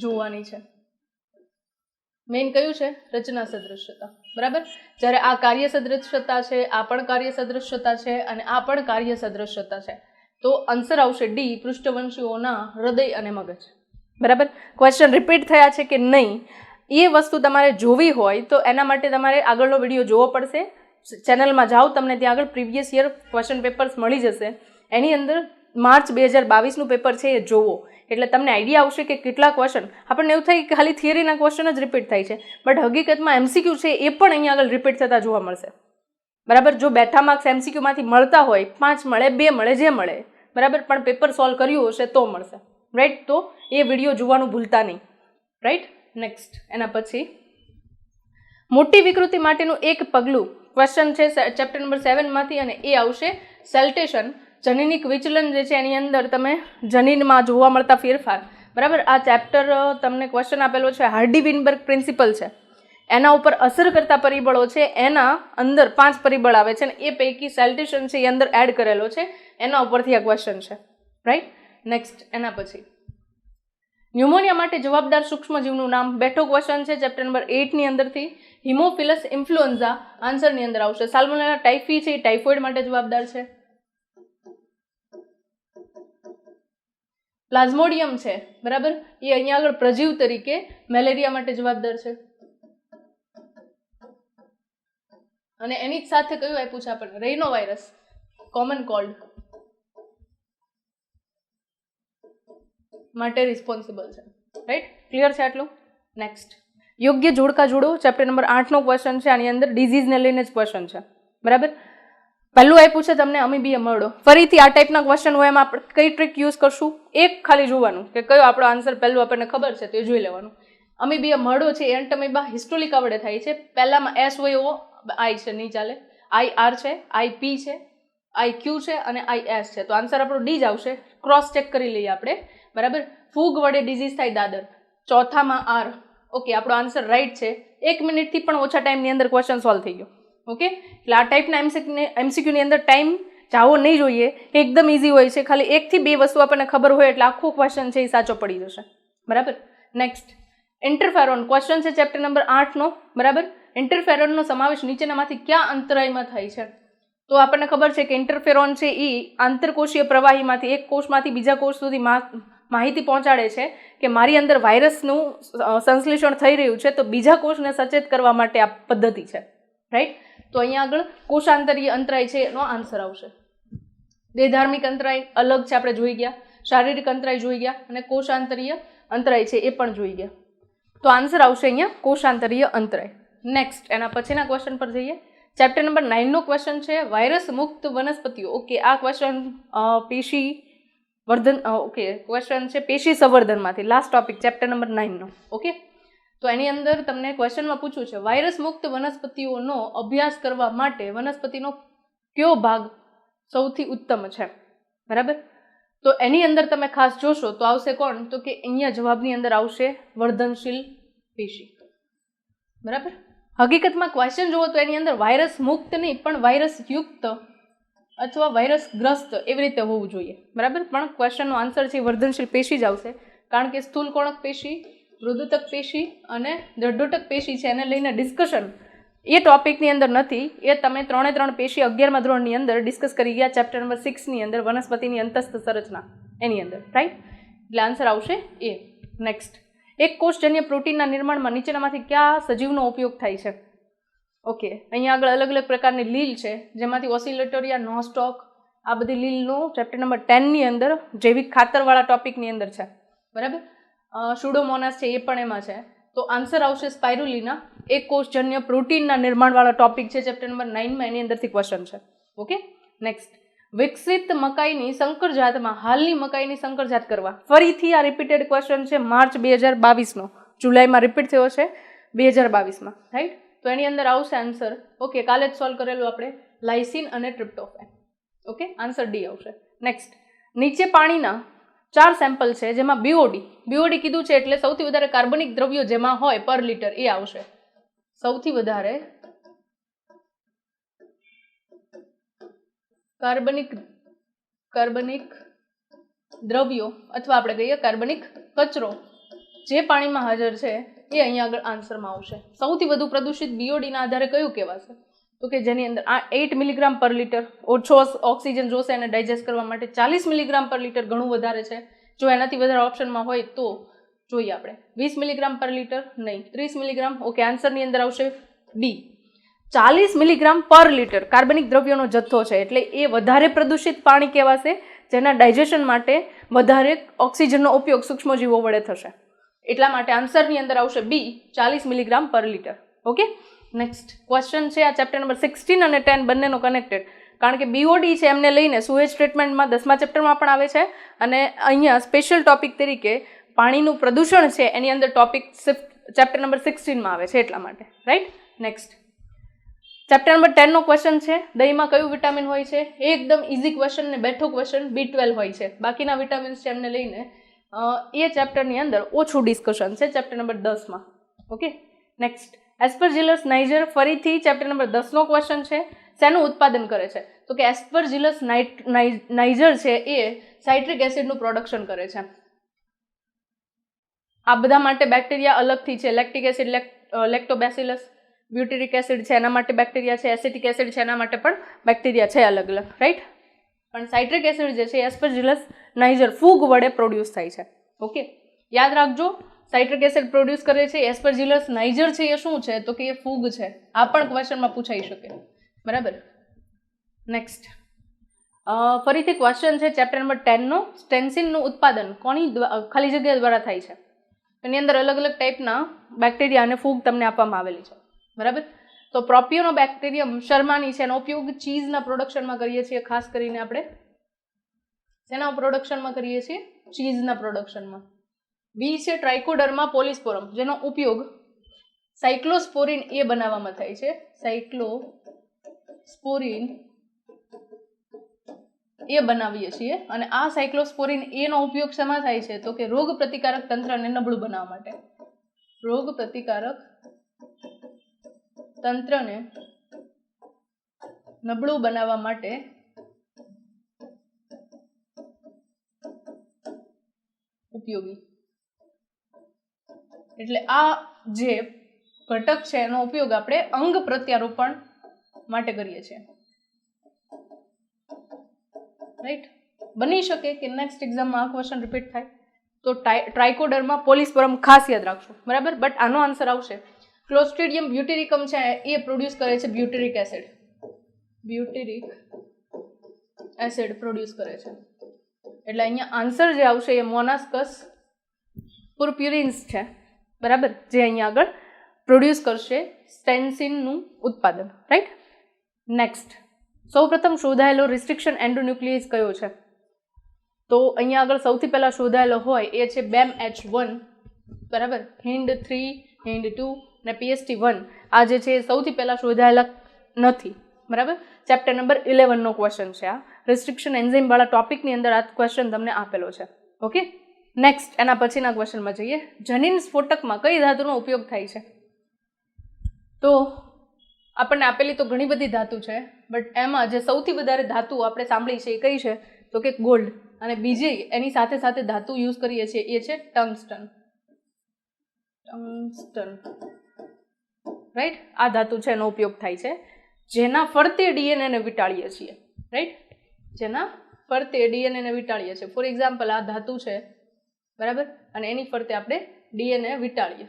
જોવાની છે. મેઇન કયું છે? રચના સદૃશ્યતા. બરાબર, જ્યારે આ કાર્ય સદૃશ્યતા છે, આ પણ કાર્ય સદૃશ્યતા છે અને આ પણ કાર્ય સદૃશ્યતા છે. તો આન્સર આવશે ડી, પૃષ્ઠવંશીઓના હૃદય અને મગજ. બરાબર, ક્વેશ્ચન રિપીટ થયા છે કે નહીં એ વસ્તુ તમારે જોવી હોય તો એના માટે તમારે આગળનો વિડીયો જોવો પડશે. ચેનલમાં જાઓ, તમને ત્યાં આગળ પ્રીવિયસ યર ક્વેશ્ચન પેપર્સ મળી જશે. એની અંદર માર્ચ 2022નું પેપર છે એ જોવો એટલે તમને આઈડિયા આવશે કે કેટલા ક્વેશ્ચન. આપણને એવું થાય કે ખાલી થિયરીના ક્વેશ્ચન જ રિપીટ થાય છે, બટ હકીકતમાં એમસીક્યુ છે એ પણ અહીંયા આગળ રિપીટ થતા જોવા મળશે. બરાબર, જો બેઠા માર્ક્સ એમસીક્યુમાંથી મળતા હોય, 5 મળે, 2 મળે, જે મળે, બરાબર, પણ પેપર સોલ્વ કર્યું હશે તો મળશે. રાઈટ, તો એ વિડીયો જોવાનું ભૂલતા નહીં. રાઈટ, નેક્સ્ટ, એના પછી મોટી વિકૃતિ માટેનું એક પગલું ક્વેશ્ચન છે ચેપ્ટર નંબર 7માંથી અને એ આવશે સેલ્ટેશન. જનીનિક વિચલન જે છે એની અંદર તમે જનીનમાં જોવા મળતા ફેરફાર. બરાબર, આ ચેપ્ટર તમને ક્વેશ્ચન આપેલો છે હાર્ડી-વિનબર્ગ પ્રિન્સિપલ છે, એના ઉપર અસર કરતા પરિબળો છે, એના અંદર 5 પરિબળ આવે છે અને એ પૈકી સેલ્ટેશન છે એ અંદર એડ કરેલો છે, એના ઉપરથી આ ક્વેશ્ચન છે. રાઈટ, નેક્સ્ટ, એના પછી ન્યુમોનિયા માટે જવાબદાર સૂક્ષ્મજીવનું નામ. બેઠો ક્વેશ્ચન છે ચેપ્ટર નંબર 8ની અંદરથી. હિમોફિલસ ઇન્ફ્લુએન્ઝા આન્સરની અંદર આવશે. સાલ્મોનેલા ટાઇફી છે એ ટાઇફોઇડ માટે જવાબદાર છે. પ્લાઝ્મોડિયમ છે, બરાબર, એ અહીંયા આગળ પ્રજીવ તરીકે મેલેરિયા માટે જવાબદાર છે. અને એની જ સાથે કયું આપ્યું છે આપણને? રેઇનો વાયરસ, કોમન કોલ્ડ માટે રિસ્પોન્સિબલ છે. રાઈટ, ક્લિયર છે આટલું? નેક્સ્ટ, યોગ્ય જોડકા જોડો. ચેપ્ટર નંબર 8નો ક્વેશ્ચન છે. આની અંદર ડિઝીઝને લઈને જ ક્વેશ્ચન છે. બરાબર, પહેલું આપ્યું છે તમને અમીબિયા મરડો. ફરીથી આ ટાઈપના ક્વેશ્ચન હોય એમાં આપણે કઈ ટ્રીક યુઝ કરશું? એક ખાલી જોવાનું કે કયો આપણો આન્સર પહેલું આપણને ખબર છે તો એ જોઈ લેવાનું. અમીબિયા મરડો છે એન્ટમીબા હિસ્ટોલિકા વડે થાય છે. પહેલામાં એસ હોય એવો આઈ છે, નહીં ચાલે. આઈ આર છે, આઈ પી છે, આઈ ક્યુ છે અને આઈ એસ છે. તો આન્સર આપણો ડી જ આવશે. ક્રોસ ચેક કરી લઈએ આપણે. બરાબર, ફૂગ વડે ડિઝીઝ થાય દાદર. ચોથામાં આર. ઓકે, આપણો આન્સર રાઈટ છે. 1 મિનિટથી પણ ઓછા ટાઈમની અંદર ક્વેશ્ચન સોલ્વ થઈ ગયો. ઓકે, એટલે આ ટાઈપના એમસીક્યુની અંદર ટાઈમ જાવો નહીં જોઈએ. એકદમ ઇઝી હોય છે, ખાલી 1 થી 2 વસ્તુ આપણને ખબર હોય એટલે આખો ક્વેશ્ચન છે એ સાચો પડી જશે. બરાબર, નેક્સ્ટ, ઇન્ટરફેરોન ક્વેશ્ચન છે ચેપ્ટર નંબર 8નો. બરાબર, ઇન્ટરફેરોનનો સમાવેશ નીચેનામાંથી કયા અંતરાયમાં થાય છે? તો આપણને ખબર છે કે ઇન્ટરફેરોન છે એ આંતરકોષીય પ્રવાહીમાંથી એક કોષમાંથી બીજા કોષ સુધી માહિતી પહોંચાડે છે કે મારી અંદર વાયરસનું સંશ્લેષણ થઈ રહ્યું છે, તો બીજા કોષને સચેત કરવા માટે આ પદ્ધતિ છે. રાઈટ, તો અહીંયા આગળ કોષાંતરીય અંતરાય છે એનો આન્સર આવશે. દેહધાર્મિક અંતરાય અલગ છે, આપણે જોઈ ગયા. શારીરિક અંતરાય જોઈ ગયા અને કોષાંતરીય અંતરાય છે એ પણ જોઈ ગયા. તો આન્સર આવશે અહીંયા કોષાંતરીય અંતરાય. નેક્સ્ટ, એના પછીના ક્વેશ્ચન પર જઈએ. ચેપ્ટર નંબર 9નો ક્વેશ્ચન છે વાયરસ મુક્ત વનસ્પતિઓ. ઓકે, આ ક્વેશ્ચન પેશી વર્ધન, ઓકે, ક્વેશ્ચન છે પેશી સંવર્ધનમાંથી, લાસ્ટ ટોપિક ચેપ્ટર નંબર 9નો. ઓકે, તો એની અંદર તમને ક્વેશ્ચનમાં પૂછ્યું છે વાયરસ મુક્ત વનસ્પતિઓનો અભ્યાસ કરવા માટે વનસ્પતિનો કયો ભાગ સૌથી ઉત્તમ છે? બરાબર, તો એની અંદર તમે ખાસ જોશો તો આવશે કોણ? તો કે અહીંયા જવાબની અંદર આવશે વર્ધનશીલ પેશી. બરાબર, હકીકતમાં ક્વેશ્ચન જુઓ તો એની અંદર વાયરસ મુક્ત નહીં પણ વાયરસ યુક્ત અથવા વાયરસગ્રસ્ત એવી રીતે હોવું જોઈએ, બરાબર. પણ ક્વેશ્ચનનો આન્સર છે વર્ધનશીલ પેશી જ આવશે, કારણ કે સ્થૂલકોણક પેશી, મૃદુતક પેશી અને દ્રઢોટક પેશી છે એને લઈને ડિસ્કશન એ ટોપિકની અંદર નથી. એ તમે 3 પેશી 11મા ધોરણની અંદર ડિસ્કસ કરી ગયા ચેપ્ટર નંબર 6ની અંદર વનસ્પતિની અંતસ્થ સંરચના એની અંદર, રાઈટ. એટલે આન્સર આવશે એ. નેક્સ્ટ, એક કોષજન્ય પ્રોટીનના નિર્માણમાં નીચેનામાંથી કયા સજીવનો ઉપયોગ થાય છે? ઓકે, અહીંયા આગળ અલગ અલગ પ્રકારની લીલ છે, જેમાંથી ઓસિલેટોરિયા, નોસ્ટોક, આ બધી લીલનું ચેપ્ટર નંબર 10ની અંદર જૈવિક ખાતરવાળા ટોપિકની અંદર છે, બરાબર. સુડોમોનાસ છે એ પણ એમાં છે. તો આન્સર આવશે સ્પાઇરુલિના. એક કોષજન્ય પ્રોટીનના નિર્માણવાળા ટોપિક છે ચેપ્ટર નંબર 9માં, એની અંદરથી ક્વેશ્ચન છે. ઓકે. નેક્સ્ટ, વિકસિત મકાઈની સંકર જાતમાં હાલની મકાઈની સંકર જાત કરવા. ફરીથી આ રિપીટેડ ક્વેશ્ચન છે માર્ચ 2022નો, જુલાઈમાં રિપીટ થયો છે 2022માં, રાઈટ. તો એની અંદર આવશે આન્સર, ઓકે, કાલે જ સોલ્વ કરેલું આપણે, લાઇસિન અને ટ્રિપ્ટોફેન. ઓકે, આન્સર ડી આવશે. નેક્સ્ટ, નીચે પાણીના 4 સેમ્પલ છે જેમાં બીઓડી કીધું છે એટલે સૌથી વધારે કાર્બનિક દ્રવ્યો જેમાં હોય પર લિટર એ આવશે. સૌથી વધારે કાર્બનિક દ્રવ્યો અથવા આપણે કહીએ કાર્બનિક કચરો જે પાણીમાં હાજર છે એ અહીંયા આગળ આન્સરમાં આવશે. સૌથી વધુ પ્રદૂષિત બીઓડીના આધારે કયું કહેવાશે? તો કે જેની અંદર આ 8 મિલીગ્રામ પર લિટર, ઓછો ઓક્સિજન જોશે એને ડાયજેસ્ટ કરવા માટે. 40 મિલીગ્રામ પર લિટર ઘણું વધારે છે. જો એનાથી વધારે ઓપ્શનમાં હોય તો જોઈએ આપણે. 20 મિલીગ્રામ પર લિટર નહીં, 30 મિલીગ્રામ. ઓકે, આન્સરની અંદર આવશે ડી. 40 મિલીગ્રામ પર લિટર કાર્બનિક દ્રવ્યોનો જથ્થો છે, એટલે એ વધારે પ્રદૂષિત પાણી કહેવાશે, જેના ડાયજેશન માટે વધારે ઓક્સિજનનો ઉપયોગ સૂક્ષ્મજીવો વડે થશે. એટલા માટે આન્સરની અંદર આવશે બી, 40 મિલીગ્રામ પર લિટર. ઓકે. નેક્સ્ટ ક્વેશ્ચન છે આ ચેપ્ટર નંબર 16 અને 10 બંનેનો કનેક્ટેડ, કારણ કે બીઓડી છે એમને લઈને સુએજ ટ્રીટમેન્ટમાં 10મા ચેપ્ટરમાં પણ આવે છે, અને અહીંયા સ્પેશિયલ ટોપિક તરીકે પાણીનું પ્રદૂષણ છે એની અંદર ટોપિક ચેપ્ટર નંબર 16માં આવે છે, એટલા માટે, રાઈટ. નેક્સ્ટ, ચેપ્ટર નંબર 10નો ક્વેશ્ચન છે, દહીંમાં કયું વિટામિન હોય છે? એકદમ ઇઝી ક્વેશ્ચન ને બેઠો ક્વેશ્ચન, B12 હોય છે. બાકીના વિટામિન્સ છે એમને લઈને એ ચેપ્ટરની અંદર ઓછું ડિસ્કશન છે chapter number 10માં. Okay. Next, એસ્પરજીલસ Niger, ફરીથી ચેપ્ટર નંબર 10નો ક્વેશ્ચન છે. શેનું ઉત્પાદન કરે છે? તો કે એસ્પરજીલસ નાઇજર છે એ સાઇટ્રિક એસિડનું પ્રોડક્શન કરે છે. આ બધા માટે બેક્ટેરિયા અલગથી છે. લેક્ટિક એસિડ, લેક્ટોબેસિલસ, બ્યુટેરિક એસિડ છે એના માટે બેક્ટેરિયા છે, એસિટિક એસિડ છે એના માટે પણ બેક્ટેરિયા છે અલગ અલગ, રાઈટ. પણ સાઇટ્રિક એસિડ જે છે એસ્પરજીલસ નાઇજર ફૂગ વડે પ્રોડ્યુસ થાય છે. ઓકે, યાદ રાખજો, સાઇટ્રિક એસિડ પ્રોડ્યુસ કરે છે. એસ્પરજીલસ નાઇજર છે એ શું છે? તો કે એ ફૂગ છે. આ પણ ક્વેશ્ચનમાં પૂછાઈ શકે, બરાબર. નેક્સ્ટ, ફરીથી ક્વેશ્ચન છે ચેપ્ટર નંબર 10નો, સ્ટેન્સિનનું ઉત્પાદન કોની ખાલી જગ્યા દ્વારા થાય છે? એની અંદર અલગ અલગ ટાઈપના બેક્ટેરિયા અને ફૂગ તમને આપવામાં આવેલી છે, બરાબર. તો પ્રોપિયોનો બેક્ટેરિયમ શર્માની છે એનો ઉપયોગ ચીઝના પ્રોડક્શનમાં કરીએ છીએ. ખાસ કરીને આપણે શેના પ્રોડક્શનમાં કરીએ છીએ? ચીઝના પ્રોડક્શનમાં. બી છે ટ્રાઇકોડર્મા પોલિસ્પોરમ, જેનો ઉપયોગ સાયક્લોસ્પોરિન એ બનાવવામાં થાય છે. સાયક્લોસ્પોરિન એ બનાવીએ છીએ, અને આ સાયક્લોસ્પોરિન એનો ઉપયોગ શેમાં થાય છે? તો કે રોગ પ્રતિકારક તંત્રને નબળું બનાવવા માટે. રોગ પ્રતિકારક તંત્રને નબળું બનાવવા માટે ઉપયોગી. એટલે આ જે ઘટક છે એનો ઉપયોગ આપણે અંગ પ્રત્યારોપણ માટે કરીએ છીએ, રાઈટ. બની શકે કે નેક્સ્ટ એક્ઝામમાં આ ક્વેશ્ચન રિપીટ થાય, તો ટ્રાઇકોડર્મા પોલિસ્પોરમ ખાસ યાદ રાખશો, બરાબર. બટ આનો આન્સર આવશે ક્લોસ્ટ્રીડિયમ બ્યુટેરિકમ છે એ પ્રોડ્યુસ કરે છે બ્યુટેરિક એસિડ. બ્યુટેરિક એસિડ પ્રોડ્યુસ કરે છે, એટલે અહીંયા આન્સર જે આવશે એ મોનાસ્કસ પુર્પ્યુરિન્સ છે, બરાબર, જે અહીંયા આગળ પ્રોડ્યુસ કરશે સ્ટેન્સિનનું ઉત્પાદન, રાઈટ. નેક્સ્ટ, સૌપ્રથમ શોધાયેલો રિસ્ટ્રિક્શન એન્ડોન્યુક્લિયસ કયો છે? તો અહીંયા આગળ સૌથી પહેલા શોધાયેલો હોય એ છે BAMH1, બરાબર. HIND3, HIND2 ને PST1 આ જે છે સૌથી પહેલા શોધાયેલા નથી, બરાબર. ચેપ્ટર નંબર 11નો ક્વેશ્ચન છે આ. રિસ્ટ્રિક્શન એન્ઝાઇમ વાળા ટોપિકની અંદર આ ક્વેશ્ચન તમને આપેલો છે. ઓકે. નેક્સ્ટ, એના પછીના ક્વેશ્ચનમાં જઈએ. જનીન સ્ફોટકમાં કઈ ધાતુનો ઉપયોગ થાય છે? તો આપણને આપેલી તો ઘણી બધી ધાતુ છે, બટ એમાં જે સૌથી વધારે ધાતુ આપણે સાંભળી છે એ કઈ છે તો કે ગોલ્ડ, અને બીજી એની સાથે સાથે ધાતુ યુઝ કરીએ છીએ એ છે ટંગસ્ટન. રાઈટ, આ ધાતુ છે એનો ઉપયોગ થાય છે, જેના ફરતે ડીએનએને વીંટાળીએ છીએ. રાઈટ, જેના ફરતે ડીએનએને વીંટાળીએ છીએ. ફોર એક્ઝામ્પલ આ ધાતુ છે, બરાબર, અને એની ફરતે આપણે ડીએનએ વીંટાળીએ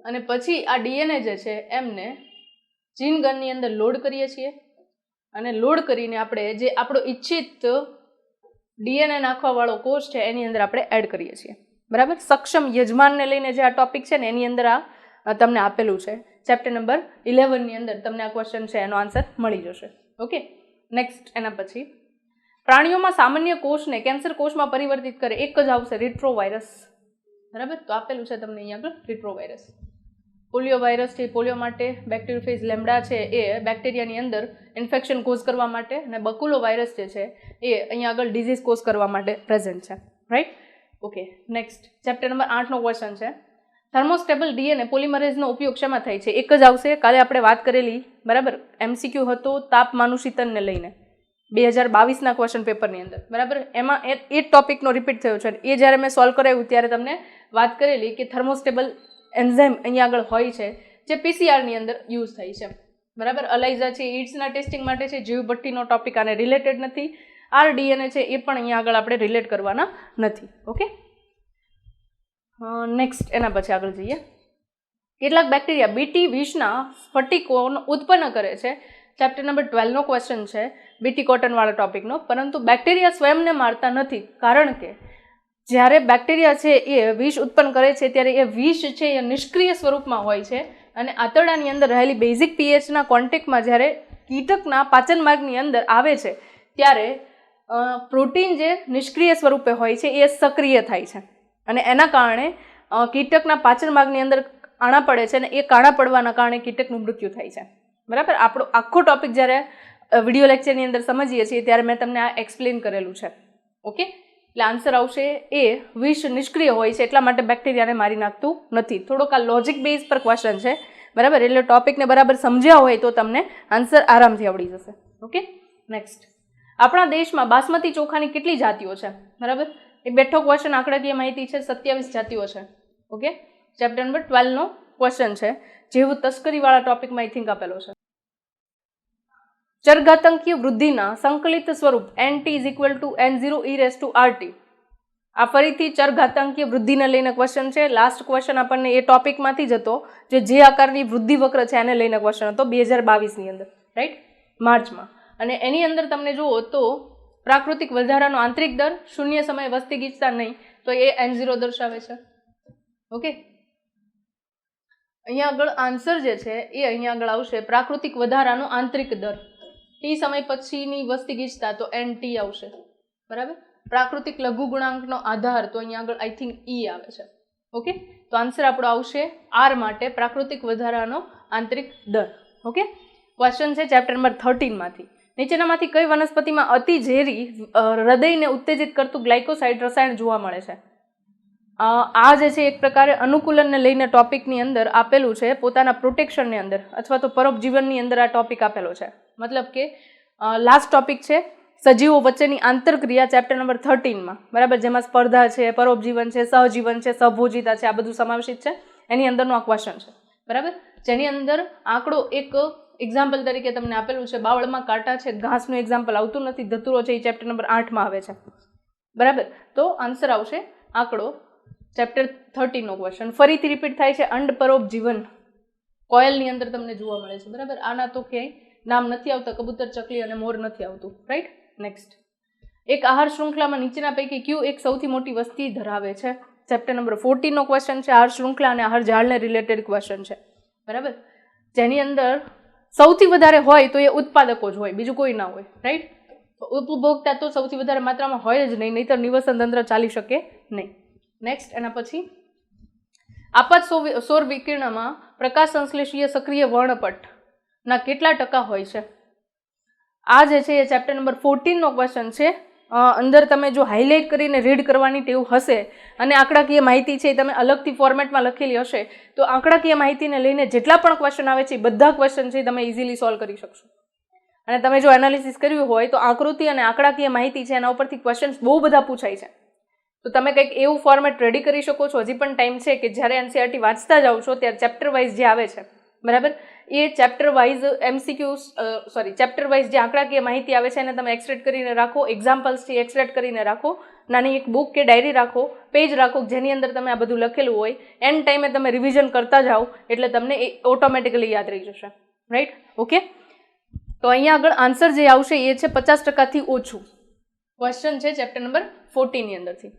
અને પછી આ ડીએનએ જે છે એમને જીન ગનની અંદર લોડ કરીએ છીએ અને લોડ કરીને આપણે જે આપણો ઈચ્છિત ડીએનએ નાખવા વાળો કોષ છે એની અંદર આપણે એડ કરીએ છીએ. બરાબર, સક્ષમ યજમાનને લઈને જે આ ટોપિક છે ને એની અંદર આ તમને આપેલું છે. ચેપ્ટર નંબર 11 ની અંદર તમને આ ક્વેશ્ચન છે એનો આન્સર મળી જશે. ઓકે, નેક્સ્ટ એના પછી પ્રાણીઓમાં સામાન્ય કોષને કેન્સર કોષમાં પરિવર્તિત કરે એક જ આવશે, રિટ્રોવાયરસ. બરાબર, તો આપેલું છે તમને અહીંયા આગળ રિટ્રોવાયરસ. પોલિયો વાયરસ છે પોલિયો માટે, બેક્ટેરિયોફેજ લેમ્ડા છે એ બેક્ટેરિયાની અંદર ઇન્ફેક્શન કોઝ કરવા માટે, અને બકુલો વાયરસ જે છે એ અહીંયા આગળ ડિઝીઝ કોઝ કરવા માટે પ્રેઝન્ટ છે. Right, okay, next chapter number 8નો ક્વેશ્ચન છે થર્મોસ્ટેબલ ડીએનએ પોલિમરેઝનો ઉપયોગ શેમાં થાય છે? એક જ આવશે, કાલે આપણે વાત કરેલી. બરાબર, એમસીક્યુ હતો તાપમાનું શીતનને લઈને 2022ના ક્વેશ્ચન પેપરની અંદર. બરાબર, એમાં એ ટોપિકનો રિપીટ થયો છે. એ જ્યારે મેં સોલ્વ કરાવ્યું ત્યારે તમને વાત કરેલી કે થર્મોસ્ટેબલ એન્ઝાઇમ અહીંયા આગળ હોય છે જે પીસીઆરની અંદર યુઝ થાય છે. બરાબર, અલાઇઝા છે ઈડ્સના ટેસ્ટિંગ માટે છે. જીવભટ્ટીનો ટોપિક આને રિલેટેડ નથી. આરડીએનએ છે એ પણ અહીંયા આગળ આપણે રિલેટ કરવાના નથી. ઓકે, નેક્સ્ટ એના પછી આગળ જઈએ. કેટલાક બેક્ટેરિયા બીટી વિષના સ્ફટિકોનો ઉત્પન્ન કરે છે. ચેપ્ટર નંબર 12નો ક્વેશ્ચન છે, બીટી કોટનવાળા ટોપિકનો. પરંતુ બેક્ટેરિયા સ્વયંને મારતા નથી, કારણ કે જ્યારે બેક્ટેરિયા છે એ વિષ ઉત્પન્ન કરે છે ત્યારે એ વિષ છે એ નિષ્ક્રિય સ્વરૂપમાં હોય છે અને આંતરડાની અંદર રહેલી બેઝિક પીએચના કોન્ટેક્ટમાં જ્યારે કીટકના પાચન માર્ગની અંદર આવે છે ત્યારે પ્રોટીન જે નિષ્ક્રિય સ્વરૂપે હોય છે એ સક્રિય થાય છે અને એના કારણે કીટકના પાચન માર્ગની અંદર કાણા પડે છે અને એ કાણા પડવાના કારણે કીટકનું મૃત્યુ થાય છે. બરાબર, આપણો આખો ટોપિક જ્યારે વિડીયો લેક્ચરની અંદર સમજીએ છીએ ત્યારે મેં તમને આ એક્સપ્લેન કરેલું છે. ઓકે, એટલે આન્સર આવશે એ વિષ નિષ્ક્રિય હોય છે એટલા માટે બેક્ટેરિયાને મારી નાખતું નથી. થોડોક આ લોજિક બેઝ પર ક્વેશ્ચન છે. બરાબર, એટલે ટોપિકને બરાબર સમજ્યા હોય તો તમને આન્સર આરામથી આવડી જશે. ઓકે, નેક્સ્ટ આપણા દેશમાં બાસમતી ચોખાની કેટલી જાતિઓ છે? બરાબર, એ બેઠો ક્વેશ્ચન, આંકડાકીય માહિતી છે. 27 જાતિઓ છે. ઓકે, ચેપ્ટર નંબર 12નો ક્વેશ્ચન છે. જેવું તસ્કરીવાળા ટોપિકમાં આઈ થિંક આપેલો છે. ચરઘાતાંકીય વૃદ્ધિના સંકલિત સ્વરૂપ nt = n0e⁻rt. આ ફરીથી ચરઘાતાંકીય વૃદ્ધિને લઈને ક્વેશ્ચન છે. લાસ્ટ ક્વેશ્ચન આપણને એ ટોપિકમાંથી જ હતો, જે આકારની વૃદ્ધિ વક્ર છે એને લઈને ક્વેશ્ચન હતો 2022ની અંદર. રાઈટ, માર્ચમાં. અને એની અંદર તમને જુઓ તો પ્રાકૃતિક વધારાનો આંતરિક દર, શૂન્ય સમય વસ્તી ગીચતા નહીં, તો એ n0 દર્શાવે છે. ઓકે, અહીંયા આગળ આન્સર જે છે એ અહીંયા આગળ આવશે પ્રાકૃતિક વધારાનો આંતરિક દર. ટી સમય પછીની વસ્તી ગીચતા તો NT આવશે. બરાબર, પ્રાકૃતિક લઘુ ગુણાંકનો આધાર તો અહીંયા આગળ આઈ થિંક E આવે છે. ઓકે, તો આન્સર આપણો આવશે R માટે પ્રાકૃતિક વધારાનો આંતરિક દર. ઓકે, ક્વેશ્ચન છે ચેપ્ટર નંબર 13માંથી. નીચેનામાંથી કઈ વનસ્પતિમાં અતિ ઝેરી હૃદયને ઉત્તેજિત કરતું ગ્લાયકોસાઇડ રસાયણ જોવા મળે છે? આ જે છે એક પ્રકારે અનુકૂલનને લઈને ટોપિકની અંદર આપેલું છે, પોતાના પ્રોટેક્શનની અંદર અથવા તો પરોપજીવનની અંદર આ ટોપિક આપેલો છે. મતલબ કે લાસ્ટ ટોપિક છે સજીવો વચ્ચેની આંતરક્રિયા, ચેપ્ટર નંબર 13માં. બરાબર, જેમાં સ્પર્ધા છે, પરોપજીવન છે, સહજીવન છે, સહભોજિતા છે, આ બધું સમાવેશિત છે. એની અંદરનો આ ક્વેશ્ચન છે. બરાબર, જેની અંદર આંકડો એક એક્ઝામ્પલ તરીકે તમને આપેલું છે. બાવળમાં કાંટા છે, ઘાસનું એક્ઝામ્પલ આવતું નથી. ધતુરો છે એ ચેપ્ટર નંબર 8માં આવે છે. બરાબર, તો આન્સર આવશે આંકડો ચેપ્ટર 13નો ક્વેશ્ચન. ફરીથી રિપીટ થાય છે, અંડ પરોપજીવન કોયલની અંદર તમને જોવા મળે છે. બરાબર, આના તો ક્યાંય નામ નથી આવતા, કબૂતર, ચકલી અને મોર નથી આવતું. રાઈટ, નેક્સ્ટ એક આહાર શૃંખલામાં નીચેના પૈકી કયું એક સૌથી મોટી વસ્તી ધરાવે છે? ચેપ્ટર નંબર 14નો ક્વેશ્ચન છે. આહાર શૃંખલા અને આહાર જાળને રિલેટેડ ક્વેશ્ચન છે. બરાબર, જેની અંદર સૌથી વધારે હોય તો એ ઉત્પાદકો જ હોય, બીજું કોઈ ના હોય. રાઈટ, ઉપભોક્તા તો સૌથી વધારે માત્રામાં હોય જ નહીં, નહીંતર નિવસન તંત્ર ચાલી શકે નહીં. નેક્સ્ટ એના પછી આપાત સૌર વિકિરણમાં પ્રકાશ સંશ્લેષીય સક્રિય વર્ણપટના કેટલા ટકા હોય છે? આ જે છે એ ચેપ્ટર નંબર 14નો ક્વેશ્ચન છે. અંદર તમે જો હાઇલાઇટ કરીને રીડ કરવાની ટેવ હશે અને આંકડાકીય માહિતી છે એ તમે અલગથી ફોર્મેટમાં લખેલી હશે તો આંકડાકીય માહિતીને લઈને જેટલા પણ ક્વેશ્ચન આવે છે એ બધા ક્વેશ્ચન છે તમે ઇઝીલી સોલ્વ કરી શકશો. અને તમે જો એનાલિસિસ કર્યું હોય તો આકૃતિ અને આંકડાકીય માહિતી છે એના ઉપરથી ક્વેશ્ચન્સ બહુ બધા પૂછાય છે. તો તમે કંઈક એવું ફોર્મેટ રેડી કરી શકો છો. હજી પણ ટાઈમ છે કે જ્યારે એનસીઈઆરટી વાંચતા જાઓ છો ત્યારે ચેપ્ટર વાઇઝ જે આવે છે બરાબર એ ચેપ્ટર વાઇઝ ચેપ્ટર વાઇઝ જે આંકડાકીય માહિતી આવે છે એને તમે એક્સટ્રેક્ટ કરીને રાખો. એક્ઝામ્પલ્સથી એક્સટ્રેક્ટ કરીને રાખો. નાની એક બુક કે ડાયરી રાખો, પેજ રાખો જેની અંદર તમે આ બધું લખેલું હોય. એન્ડ ટાઈમે તમે રિવિઝન કરતા જાઓ એટલે તમને એ ઓટોમેટિકલી યાદ રહી જશે. રાઈટ? ઓકે. તો અહીંયા આગળ આન્સર જે આવશે એ છે 50%થી ઓછું. ક્વેશ્ચન છે ચેપ્ટર નંબર 14 ની અંદરથી.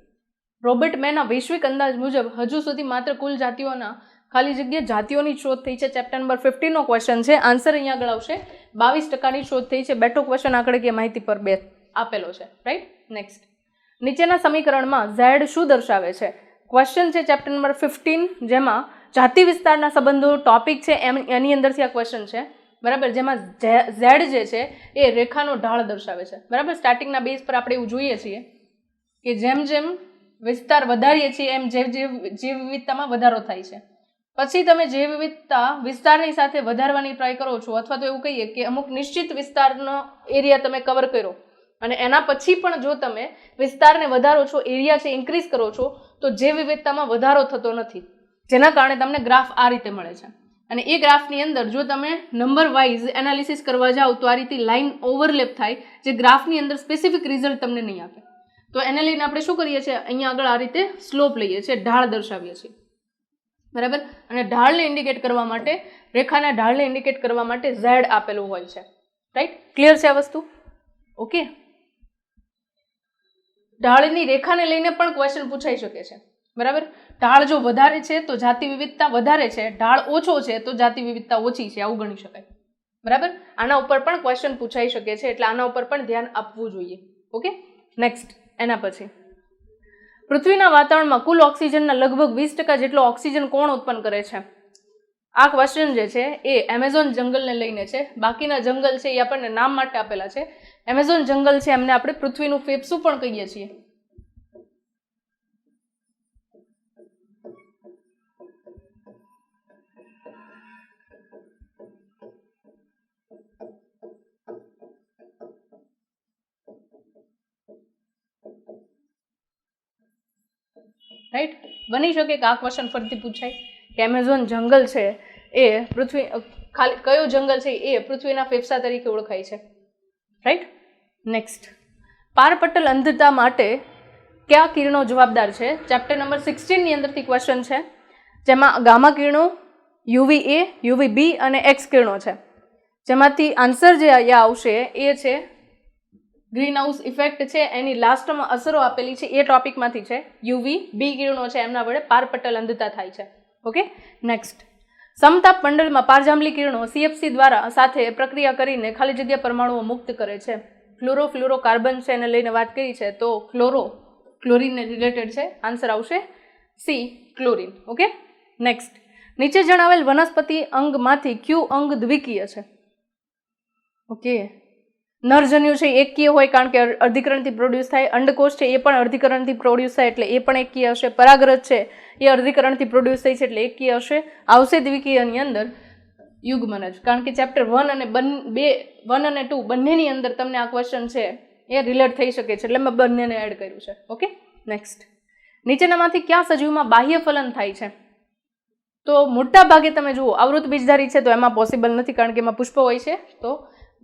રોબર્ટ મેના વૈશ્વિક અંદાજ મુજબ હજુ સુધી માત્ર કુલ જાતિઓના ખાલી જગ્યા જાતિઓની શોધ થઈ છે. ચેપ્ટર નંબર 15 નો ક્વેશ્ચન છે. આન્સર અહીંયા આગળ આવશે 22%ની શોધ થઈ છે. બેઠો ક્વેશ્ચન આંકડાકીય માહિતી પર 2 આપેલો છે. રાઈટ? નેક્સ્ટ. નીચેના સમીકરણમાં ઝેડ શું દર્શાવે છે? ક્વેશ્ચન છે ચેપ્ટર નંબર 15 જેમાં જાતિ વિસ્તારના સંબંધો ટોપિક છે એની અંદરથી આ ક્વેશ્ચન છે બરાબર. જેમાં ઝેડ જે છે એ રેખાનો ઢાળ દર્શાવે છે બરાબર. સ્ટાર્ટિંગના બેઝ પર આપણે એવું જોઈએ છીએ કે જેમ જેમ વિસ્તાર વધારીએ છીએ એમ જીવ વિવિધતામાં વધારો થાય છે. પછી તમે જીવ વિવિધતા વિસ્તારની સાથે વધારવાની ટ્રાય કરો છો અથવા તો એવું કહીએ કે અમુક નિશ્ચિત વિસ્તારનો એરિયા તમે કવર કર્યો અને એના પછી પણ જો તમે વિસ્તારને વધારો છો, એરિયા છે ઇન્ક્રીઝ કરો છો તો જીવ વિવિધતામાં વધારો થતો નથી. જેના કારણે તમને ગ્રાફ આ રીતે મળે છે. અને એ ગ્રાફની અંદર જો તમે નંબર વાઇઝ એનાલિસિસ કરવા જાઓ તો આ રીતે લાઇન ઓવરલેપ થાય જે ગ્રાફની અંદર સ્પેસિફિક રિઝલ્ટ તમને નહીં આપે. તો એને લઈને આપણે શું કરીએ છીએ? અહીંયા આગળ આ રીતે સ્લોપ લઈએ છીએ, ઢાળ દર્શાવીએ છીએ બરાબર. અને ઢાળને ઇન્ડિકેટ કરવા માટે, રેખાના ઢાળને ઇન્ડિકેટ કરવા માટે ઝેડ આપેલું હોય છે. રાઈટ? ક્લિયર છે આ વસ્તુ? ઓકે. ઢાળની રેખાને લઈને પણ ક્વેશ્ચન પૂછાઈ શકે છે બરાબર. ઢાળ જો વધારે છે તો જાતિ વિવિધતા વધારે છે, ઢાળ ઓછો છે તો જાતિ વિવિધતા ઓછી છે, આવું ગણી શકાય બરાબર. આના ઉપર પણ ક્વેશ્ચન પૂછાઈ શકે છે એટલે આના ઉપર પણ ધ્યાન આપવું જોઈએ. ઓકે. નેક્સ્ટ. એના પછી પૃથ્વીના વાતાવરણમાં કુલ ઓક્સિજનના લગભગ 20% જેટલો ઓક્સિજન કોણ ઉત્પન્ન કરે છે? આ ક્વેશ્ચન જે છે એ એમેઝોન જંગલને લઈને છે. બાકીના જંગલ છે એ આપણને નામ માટે આપેલા છે. એમેઝોન જંગલ છે એમને આપણે પૃથ્વીનું ફેફસું પણ કહીએ છીએ. રાઈટ? બની શકે કે આ ક્વેશ્ચન ફરીથી પૂછાય કે એમેઝોન જંગલ છે એ પૃથ્વી ખાલી કયો જંગલ છે એ પૃથ્વીના ફેફસા તરીકે ઓળખાય છે. રાઈટ? નેક્સ્ટ. પારપટલ અંધતા માટે કયા કિરણો જવાબદાર છે? ચેપ્ટર નંબર 16 ની અંદરથી ક્વેશ્ચન છે જેમાં ગામા કિરણો, UVA, UVB અને એક્સ કિરણો છે. જેમાંથી આન્સર જે અહીંયા આવશે એ છે ગ્રીન હાઉસ ઇફેક્ટ છે એની લાસ્ટમાં અસરો આપેલી છે એ ટોપિકમાંથી છે. UVB કિરણો છે એમના વડે પારપટલ અંધતા થાય છે. ઓકે. નેક્સ્ટ. સમતાપ મંડળમાં પારજાંબલી કિરણો CFC દ્વારા સાથે પ્રક્રિયા કરીને ખાલી જગ્યા પરમાણુઓ મુક્ત કરે છે. ફ્લોરોફ્લોરોકાર્બન છે એને લઈને વાત કરી છે તો ક્લોરીનને રિલેટેડ છે. આન્સર આવશે C, ક્લોરીન. ઓકે. નેક્સ્ટ. નીચે જણાવેલ વનસ્પતિ અંગમાંથી કયું અંગ દ્વિકીય છે? ઓકે. નરજન્યુ છે એકકીય હોય કારણ કે અર્ધીકરણથી પ્રોડ્યુસ થાય. અંડકોષ છે એ પણ અર્ધીકરણથી પ્રોડ્યુસ થાય એટલે એ પણ એકકીય હશે. પરાગરજ છે એ અર્ધીકરણથી પ્રોડ્યુસ થઈ છે એટલે એકકીય હશે. આવશે દ્વિકીયની અંદર યુગ્મનજ કારણ કે ચેપ્ટર 1 અને 2 બંનેની અંદર તમને આ ક્વેશ્ચન છે એ રિલેટ થઈ શકે છે એટલે મેં બંનેને એડ કર્યું છે. ઓકે. નેક્સ્ટ. નીચેનામાંથી કયા સજીવમાં બાહ્ય ફલન થાય છે? તો મોટા ભાગે તમે જુઓ આવૃત બીજધારી છે તો એમાં પોસિબલ નથી કારણ કે એમાં પુષ્પ હોય છે તો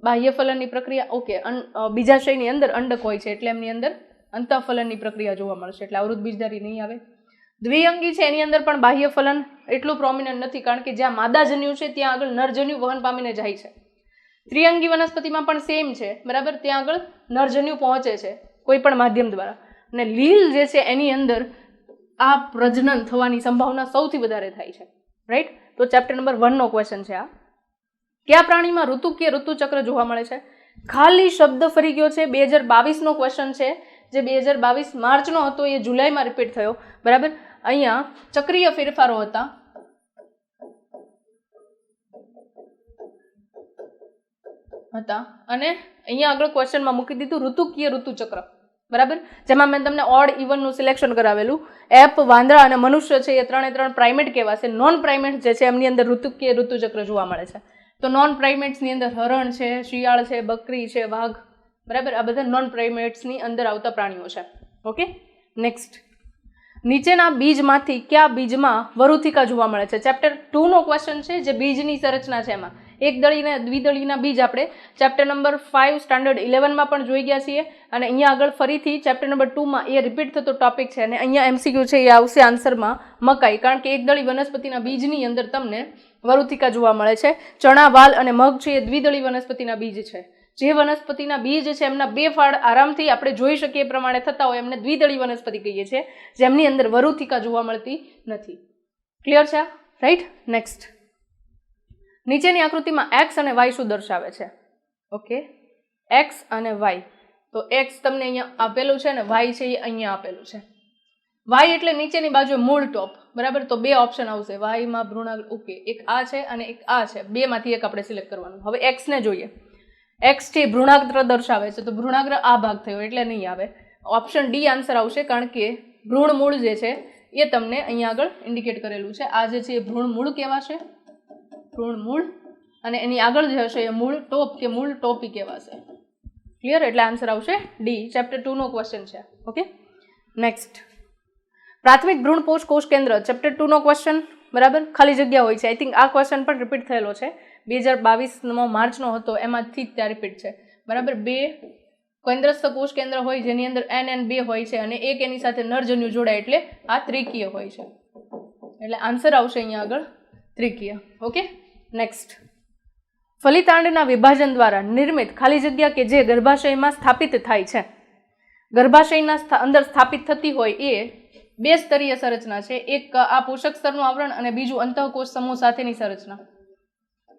બાહ્ય ફલનની પ્રક્રિયા ઓકે. બીજાશયની અંદર અંડક હોય છે એટલે એમની અંદર અંતઃફલનની પ્રક્રિયા જોવા મળશે એટલે આવૃત બીજધારી નહીં આવે. દ્વિઅંગી છે એની અંદર પણ બાહ્ય ફલન એટલું પ્રોમિનન્ટ નથી કારણ કે જ્યાં માદાજન્યુ છે ત્યાં આગળ નરજન્યુ વહન પામીને જાય છે. ત્રિઅંગી વનસ્પતિમાં પણ સેમ છે બરાબર. ત્યાં આગળ નરજન્યુ પહોંચે છે કોઈ પણ માધ્યમ દ્વારા. અને લીલ જે છે એની અંદર આ પ્રજનન થવાની સંભાવના સૌથી વધારે થાય છે. રાઈટ? તો ચેપ્ટર નંબર 1 નો ક્વેશ્ચન છે આ. કયા પ્રાણીમાં ઋતુકીય ઋતુચક્ર જોવા મળે છે? ખાલી શબ્દ ફરી ગયો છે. 2022 નો ક્વેશ્ચન છે જે 2022 માર્ચનો હતો એ જુલાઈમાં રિપીટ થયો બરાબર. અહીંયા ચક્રીય ફેરફારો હતા અને અહીંયા આગળ ક્વેશ્ચનમાં મૂકી દીધું ઋતુકીય ઋતુચક્ર. બરાબર, જેમાં મેં તમને ઓડ ઇવનનું સિલેક્શન કરાવેલું. એપ, વાંદરા અને મનુષ્ય છે એ 3 પ્રાઇમેટ કહેવાશે. નોન પ્રાઇમેટ જે છે એમની અંદર ઋતુકીય ઋતુચક્ર જોવા મળે છે. તો નોન પ્રાઇમેટ્સની અંદર હરણ છે, શિયાળ છે, બકરી છે, વાઘ, બરાબર, આ બધા નોન પ્રાઇમેટ્સની અંદર આવતા પ્રાણીઓ છે. Okay, next. નીચેના બીજમાંથી કયા બીજમાં વરુથિકા જોવા મળે છે? ચેપ્ટર 2 નો ક્વેશ્ચન છે, જે બીજની સંરચના છે એમાં. એકદળી અને દ્વિદળીના બીજ આપણે ચેપ્ટર નંબર 5 સ્ટાન્ડર્ડ 11માં પણ જોઈ ગયા છીએ, અને અહીંયા આગળ ફરીથી ચેપ્ટર નંબર 2માં એ રિપીટ થતો ટોપિક છે. અને અહીંયા એમસીક્યુ છે એ આવશે આન્સરમાં મકાઈ, કારણ કે એકદળી વનસ્પતિના બીજની અંદર તમને વરુથિકા જોવા મળે છે. ચણા, વાલ અને મગ છે એ દ્વિદળી વનસ્પતિના બીજ છે. જે વનસ્પતિના બીજ છે એમના 2 ફાળ આરામથી આપણે જોઈ શકીએ એ પ્રમાણે થતા હોય એમને દ્વિદળી વનસ્પતિ કહીએ છીએ, જેમની અંદર વરુથિકા જોવા મળતી નથી. ક્લિયર છે? રાઈટ. નેક્સ્ટ. નીચેની આકૃતિમાં એક્સ અને વાય શું દર્શાવે છે? ઓકે, એક્સ અને વાય. તો એક્સ તમને અહીંયા આપેલું છે અને વાય છે એ અહીંયા આપેલું છે. વાય એટલે નીચેની બાજુ મૂળ ટોપ, બરાબર. તો 2 ઓપ્શન આવશે વાયમાં ભ્રૂણાગ્ર. ઓકે, એક આ છે અને એક આ છે, 2માંથી એક આપણે સિલેક્ટ કરવાનું. હવે એક્સ ને જોઈએ. એક્સ છે ભ્રૂણાગ્ર દર્શાવે છે, તો ભ્રૂણાગ્ર આ ભાગ થયો એટલે નહીં આવે. ઓપ્શન ડી આન્સર આવશે, કારણ કે ભ્રૂણ મૂળ જે છે એ તમને અહીંયા આગળ ઇન્ડિકેટ કરેલું છે. આ જે છે એ ભ્રૂણ મૂળ કહેવાશે, ભ્રૂણ મૂળ, અને એની આગળ જે હશે એ મૂળ ટોપ કે મૂળ ટોપી કહેવાશે. ક્લિયર? એટલે આન્સર આવશે ડી. ચેપ્ટર 2 નો ક્વેશ્ચન છે. Okay, next. પ્રાથમિક ભ્રૂણપોષ કોષ કેન્દ્ર, ચેપ્ટર 2 નો ક્વેશ્ચન, બરાબર. ખાલી જગ્યા હોય છે. આઈ થિંક આ ક્વેશ્ચન પણ રિપીટ થયેલો છે, 2022 માર્ચનો હતો, એમાંથી જ ત્યાં રિપીટ છે, બરાબર. 2 કેન્દ્રસ્થ કોષ કેન્દ્ર હોય જેની અંદર NN2 હોય છે, અને એક એની સાથે નરજન્યુ જોડાય એટલે આ ત્રિકીય હોય છે. એટલે આન્સર આવશે અહીંયા આગળ ત્રિકીય. Okay, next. ફલિતાંડના વિભાજન દ્વારા નિર્મિત ખાલી જગ્યા કે જે ગર્ભાશયમાં સ્થાપિત થાય છે, ગર્ભાશયના અંદર સ્થાપિત થતી હોય એ 2 સ્તરીય સંરચના છે. એક આ પોષક સ્તરનું આવરણ અને બીજું અંતઃકોષ સમૂહ સાથેની સંરચના.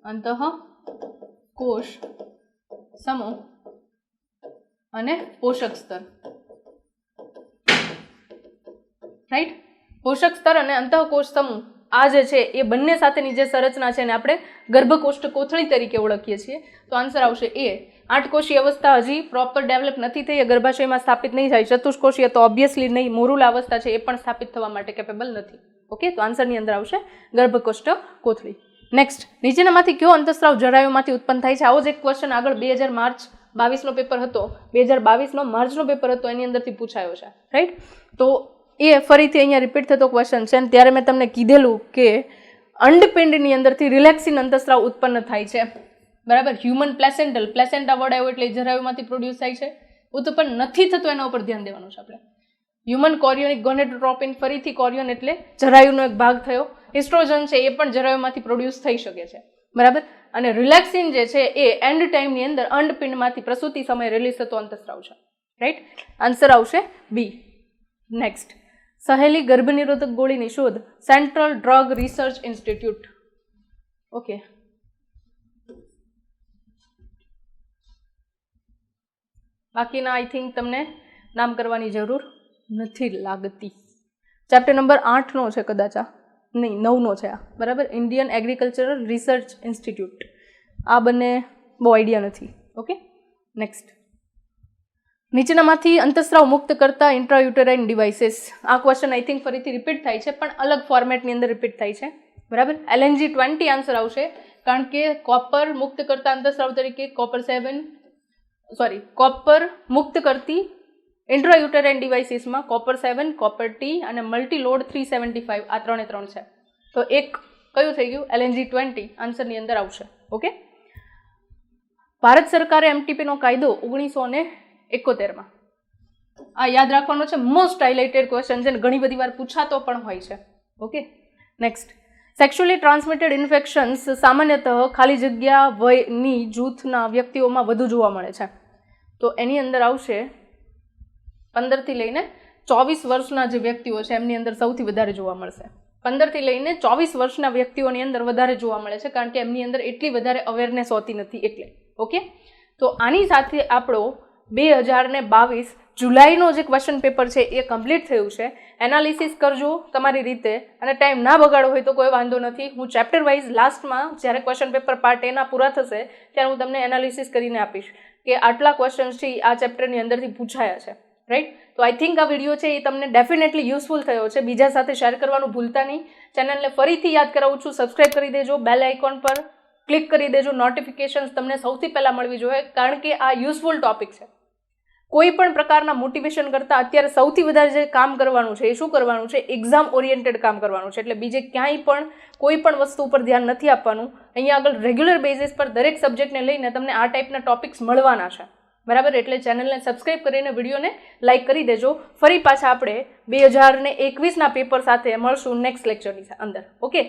અંતઃકોષ સમૂહ અને પોષક સ્તર. રાઈટ. પોષક સ્તર અને અંતઃકોષ સમૂહ આ જે છે એ બંને સાથેની જે સંરચના છે એને આપણે ગર્ભકોષ્ઠ કોથળી તરીકે ઓળખીએ છીએ. તો આન્સર આવશે એ. 8 કોષીય અવસ્થા હજી પ્રોપર ડેવલપ નથી થઈ, ગર્ભાશયમાં સ્થાપિત નહીં થાય. ચતુષ્કોષીય તો ઓબ્વિયસલી નહીં. મોરુલા અવસ્થા છે એ પણ સ્થાપિત થવા માટે કેપેબલ નથી. ઓકે, તો આન્સરની અંદર આવશે ગર્ભકોષ્ઠ કોથળી. નેક્સ્ટ. નીચેનામાંથી કયો અંતઃસ્રાવ જરાયુમાંથી ઉત્પન્ન થાય છે? આવો જ એક ક્વેશ્ચન આગળ 2022 નો પેપર હતો, 2022 માર્ચનો પેપર હતો, એની અંદરથી પૂછાયો છે. રાઈટ. તો એ ફરીથી અહીંયા રિપીટ થતો ક્વેશ્ચન છે. ત્યારે મેં તમને કીધેલું કે અંડપિંડની અંદરથી રિલેક્સિન અંતઃસ્રાવ ઉત્પન્ન થાય છે, બરાબર. હ્યુમન પ્લેસેન્ટા વર્ડ આવ્યો એટલે જરાયુમાંથી પ્રોડ્યુસ થાય છે. ઉત્પન્ન નથી થતો એના ઉપર ધ્યાન દેવાનું છે આપણે. હ્યુમન કોરિયોનિક ગોનેડોટ્રોપિન, ફરીથી કોરિયોન એટલે જરાયુનો એક ભાગ થયો. એસ્ટ્રોજન છે એ પણ જરાયુમાંથી પ્રોડ્યુસ થઈ શકે છે, બરાબર. અને રિલેક્સિન જે છે એ એન્ડ ટાઈમની અંદર અંડપિંડમાંથી પ્રસૂતિ સમયે રિલીઝ થતો અંતઃસ્રાવ છે. રાઈટ. આન્સર આવશે બી. નેક્સ્ટ. સહેલી ગર્ભનિરોધક ગોળીની શોધ, central drug research institute. Okay, બાકીના આઈ થિંક તમને નામ કરવાની જરૂર નથી લાગતી. ચેપ્ટર નંબર 8 નો છે કદાચ, આ નહીં 9 નો છે આ, બરાબર. Indian agricultural research institute. આ બંને બહુ આઈડિયા નથી. Okay, next. નીચેનામાંથી અંતઃસ્રાવ મુક્ત કરતા ઇન્ટ્રાયુટેરાઇન ડિવાઇસીસ. આ ક્વેશ્ચન આઈ થિંક ફરીથી રિપીટ થાય છે, પણ અલગ ફોર્મેટની અંદર રિપીટ થાય છે, બરાબર. LNG20 આન્સર આવશે, કારણ કે કોપર મુક્ત કરતા અંતઃસ્રાવ તરીકે કોપર મુક્ત કરતી ઇન્ટ્રાયુટેરાઇન ડિવાઇસીસમાં કોપર 7, કોપર T અને મલ્ટીલોડ 375 આ 3 છે. તો એક કયું થઈ ગયું? LNG20 આન્સરની અંદર આવશે. ઓકે. ભારત સરકારે MTP નો કાયદો 1971માં, આ યાદ રાખવાનો છે. મોસ્ટ હાઇલાઇટેડ ક્વેશ્ચન છે, ઘણી બધી વાર પૂછાતો પણ હોય છે. Okay, next. Sexually transmitted infections સામાન્યતઃ ખાલી જગ્યા વયની જૂથના વ્યક્તિઓમાં વધુ જોવા મળે છે. તો એની અંદર આવશે 15 થી લઈને 24 વર્ષના જે વ્યક્તિઓ છે એમની અંદર સૌથી વધારે જોવા મળશે. 15 થી લઈને 24 વર્ષના વ્યક્તિઓની અંદર વધારે જોવા મળે છે, કારણ કે એમની અંદર એટલી વધારે અવેરનેસ હોતી નથી એટલે. ઓકે, તો આની સાથે આપણો 2022 જુલાઈનો જે ક્વેશ્ચન પેપર છે એ કમ્પ્લીટ થયું છે. એનાલિસિસ કરજો તમારી રીતે, અને ટાઈમ ના બગાડો હોય તો કોઈ વાંધો નથી. હું ચેપ્ટર વાઇઝ લાસ્ટમાં જ્યારે ક્વેશ્ચન પેપર પાર્ટ એના પૂરા થશે ત્યારે હું તમને એનાલિસિસ કરીને આપીશ કે આટલા ક્વેશ્ચન્સ છે આ ચેપ્ટરની અંદરથી પૂછાયા છે. રાઈટ? તો આઈ થિંક આ વિડીયો છે એ તમને ડેફિનેટલી યુઝફુલ થયો છે. બીજા સાથે શેર કરવાનું ભૂલતા નહીં. ચેનલને ફરીથી યાદ કરાવું છું, સબસ્ક્રાઇબ કરી દેજો, બેલ આઇકોન પર ક્લિક કરી દેજો, નોટિફિકેશન્સ તમને સૌથી પહેલાં મળવી જોઈએ, કારણ કે આ યુઝફુલ ટોપિક છે. કોઈ પણ પ્રકારના મોટિવેશન કરતાં અત્યારે સૌથી વધારે જે કામ કરવાનું છે એ શું કરવાનું છે? એક્ઝામ ઓરિએન્ટેડ કામ કરવાનું છે. એટલે બીજે ક્યાંય પણ કોઈ પણ વસ્તુ ઉપર ધ્યાન નથી આપવાનું. અહીંયા આગળ રેગ્યુલર બેઝિસ પર દરેક સબ્જેક્ટને લઈને તમને આ ટાઈપના ટોપિક્સ મળવાના છે, બરાબર? એટલે ચેનલને સબસ્ક્રાઇબ કરીને વિડીયોને લાઇક કરી દેજો. ફરી પાછા આપણે 2021ના પેપર સાથે મળશું નેક્સ્ટ લેક્ચરની અંદર. ઓકે.